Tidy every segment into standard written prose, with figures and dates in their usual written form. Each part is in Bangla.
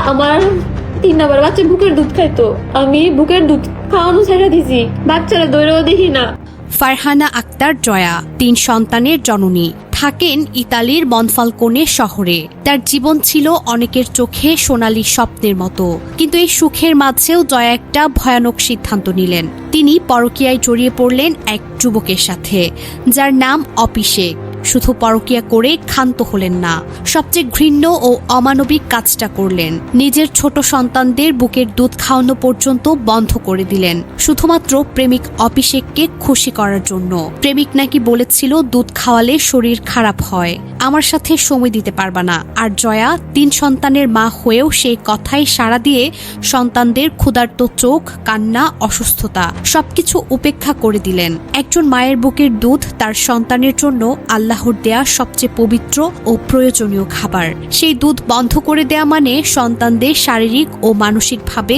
আমার 3 নাম্বার বাচ্চা বুকের দুধ খাইতো, আমি বুকের দুধ খাওয়ানো ছেড়ে দিছি, বাচ্চারা দৌড়েও দেখি না। ফারহানা আক্তার জয়া 3 সন্তানের জননী, থাকেন ইতালির মনফালকোনে শহরে। তার জীবন ছিল অনেকের চোখে সোনালী স্বপ্নের মতো, কিন্তু এই সুখের মাঝেও জয়া একটা ভয়ানক সিদ্ধান্ত নিলেন। তিনি পরকীয়ায় জড়িয়ে পড়লেন এক যুবকের সাথে, যার নাম অপিষেক। শুধু পরকীয়া করে ক্ষান্ত হলেন না, সবচেয়ে ঘৃণ্য ও অমানবিক কাজটা করলেন। নিজের ছোট সন্তানদের বুকের দুধ খাওয়ানো পর্যন্ত বন্ধ করে দিলেন, শুধুমাত্র প্রেমিক অপিষেককে খুশি করার জন্য। প্রেমিক নাকি বলেছিল দুধ খাওয়ালে শরীর খারাপ হয়, আমার সাথে সময় দিতে পারবা না। আর জয়া 3 সন্তানের মা হয়েও সেই কথায় সাড়া দিয়ে সন্তানদের ক্ষুধার্ত চোখ, কান্না, অসুস্থতা সবকিছু উপেক্ষা করে দিলেন। একজন মায়ের বুকের দুধ তার সন্তানের জন্য আল্লাহর দেয়া সবচেয়ে পবিত্র ও প্রয়োজনীয় খাবার। সেই দুধ বন্ধ করে দেয়া মানে সন্তানদের শারীরিক ও মানসিকভাবে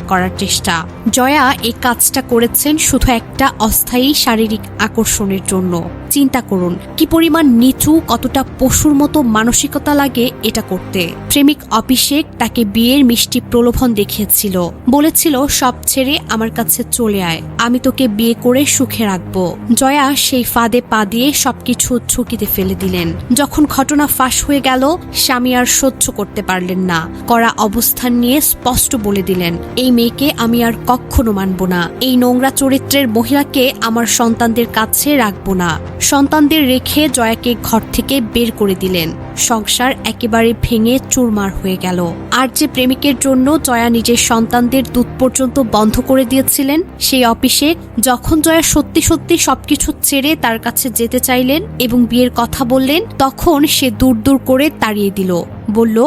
করার চেষ্টা। জয়া এই কাজটা করেছেন শুধু একটা অস্থায়ী শারীরিক আকর্ষণের জন্য। চিন্তা করুন কি পরিমাণ নিচু, কতটা পশুর মতো মানসিকতা লাগে এটা করতে। প্রেমিক অপিষেক তাকে বিয়ের মিষ্টি প্রলোভন দেখিয়েছিল, বলেছিল সব ছেড়ে আমার কাছে চলে আয়, আমি তোকে বিয়ে করে সুখে রাখবো। জয়া সেই ফাঁদে পা দিয়ে সবকিছু ঝুঁকিতে ফেলে দিলেন। যখন ঘটনা ফাঁস হয়ে গেল, স্বামী আর সহ্য করতে পারলেন না, কড়া অবস্থান নিয়ে স্পষ্ট বলে দিলেন, এই মেয়েকে আমি আর কখনো মানব না, এই নোংরা চরিত্রের মহিলাকে আমার সন্তানদের কাছে রাখবো না। সন্তানদের রেখে জয়াকে ঘর থেকে বের করে দিলেন। সংসার একেবারে ভেঙে চুরমার হয়ে গেল। আর যে প্রেমিকের জন্য জয়া নিজের সন্তানদের দুধ পর্যন্ত বন্ধ করে দিয়েছিলেন, সেই অপিষেক যখন জয়া সত্যি সত্যি সবকিছু ছেড়ে তার কাছে যেতে চাইলেন এবং বিয়ের কথা বললেন, তখন সে দূর দূর করে তাড়িয়ে দিল, বলল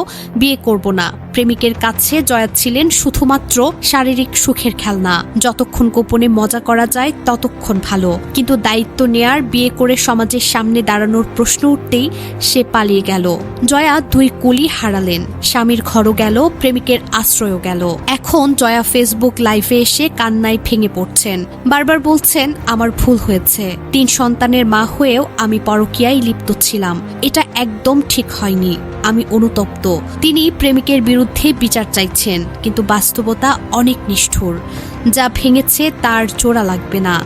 বিয়ে করব না। প্রেমিকের কাছে জয়া ছিলেন শুধুমাত্র শারীরিক সুখের খেলনা, যতক্ষণ গোপনে মজা করা যায় ততক্ষণ ভালো। কিন্তু দায়িত্ব নেয়ার, বিয়ে করে সমাজের সামনে দাঁড়ানোর প্রশ্ন উঠতেই সে পালিয়ে গেল। জয়া 2 কুলি হারালেন, স্বামীর ঘরও গেল, প্রেমিকের আশ্রয়ও গেল। এখন জয়া ফেসবুক লাইভে এসে কান্নায় ভেঙে পড়ছেন, বারবার বলছেন আমার ভুল হয়েছে, 3 সন্তানের মা হয়েও আমি পরকীয়ায় লিপ্ত ছিলাম, এটা একদম ঠিক হয়নি, আমি অনুতপ্ত। তিনি প্রেমিকের বিরুদ্ধে বিচার চাইছেন, কিন্তু বাস্তবতা অনেক নিষ্ঠুর। যা ভেঙেছে তার জোড়া লাগবে না।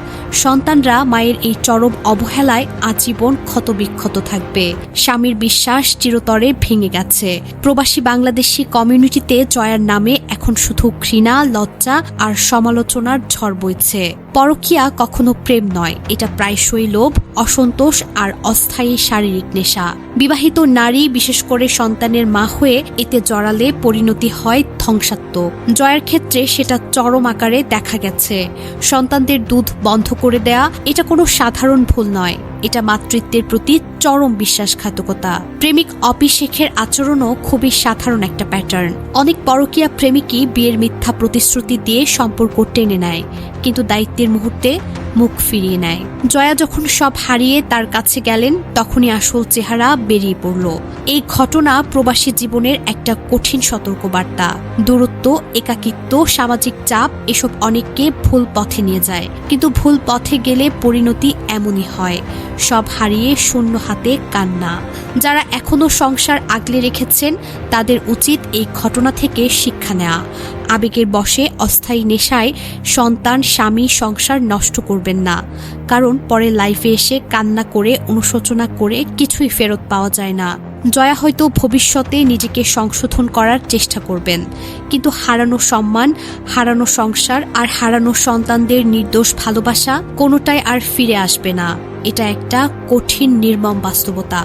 সন্তানরা মায়ের এই চরম অবহেলায় আজীবন ক্ষতবিক্ষত থাকবে। স্বামীর বিশ্বাস চিরতরে ভেঙে গেছে। প্রবাসী বাংলাদেশি কমিউনিটিতে জয়ার নামে এখন শুধু ঘৃণা, লজ্জা আর সমালোচনার ঝড় বইছে। পরকীয়া কখনো প্রেম নয়, এটা প্রায়শই লোভ, অসন্তোষ আর অস্থায়ী শারীরিক নেশা। বিবাহিত নারী, বিশেষ করে সন্তানের মা হয়ে এতে জড়ালে পরিণতি হয় ধ্বংসাত্মক। জয়ার ক্ষেত্রে সেটা চরম আকারে দেখা গেছে। সন্তানদের দুধ বন্ধ করে দেয়া এটা কোনো সাধারণ ভুল নয়, এটা মাতৃত্বের প্রতি চরম বিশ্বাসঘাতকতা। প্রেমিক অপিষেকের আচরণও খুবই সাধারণ একটা প্যাটার্ন। অনেক পরকীয়া প্রেমিকই বিয়ের মিথ্যা প্রতিশ্রুতি দিয়ে সম্পর্ক টেনে নেয়, কিন্তু দায়িত্বের মুহূর্তে মুখ ফিরিয়ে নেয়। জয়া যখন সব হারিয়ে তার কাছে গেলেন, তখনই আসল চেহারা বেরিয়ে পড়ল। এই ঘটনা প্রবাসী জীবনের একটা কঠিন সতর্কবার্তা। দূরত্ব, একাকিত্ব, সামাজিক চাপ এসব অনেককে ভুল পথে নিয়ে যায়, কিন্তু ভুল পথে গেলে পরিণতি এমনই হয়, সব হারিয়ে শূন্য হাতে কান্না। যারা এখনো সংসার আগলে রেখেছেন তাদের উচিত এই ঘটনা থেকে শিক্ষা নেওয়া। আবেগের বশে, অস্থায়ী নেশায় সন্তান, স্বামী, সংসার নষ্ট করবেন না, কারণ পরে লাইফে এসে কান্না করে, অনুশোচনা করে কিছুই ফেরত পাওয়া যায় না। জয়া হয়তো ভবিষ্যতে নিজেকে সংশোধন করার চেষ্টা করবেন, কিন্তু হারানো সম্মান, হারানো সংসার আর হারানো সন্তানদের নির্দোষ ভালোবাসা কোনোটাই আর ফিরে আসবে না। এটা একটা কঠিন, নির্মম বাস্তবতা।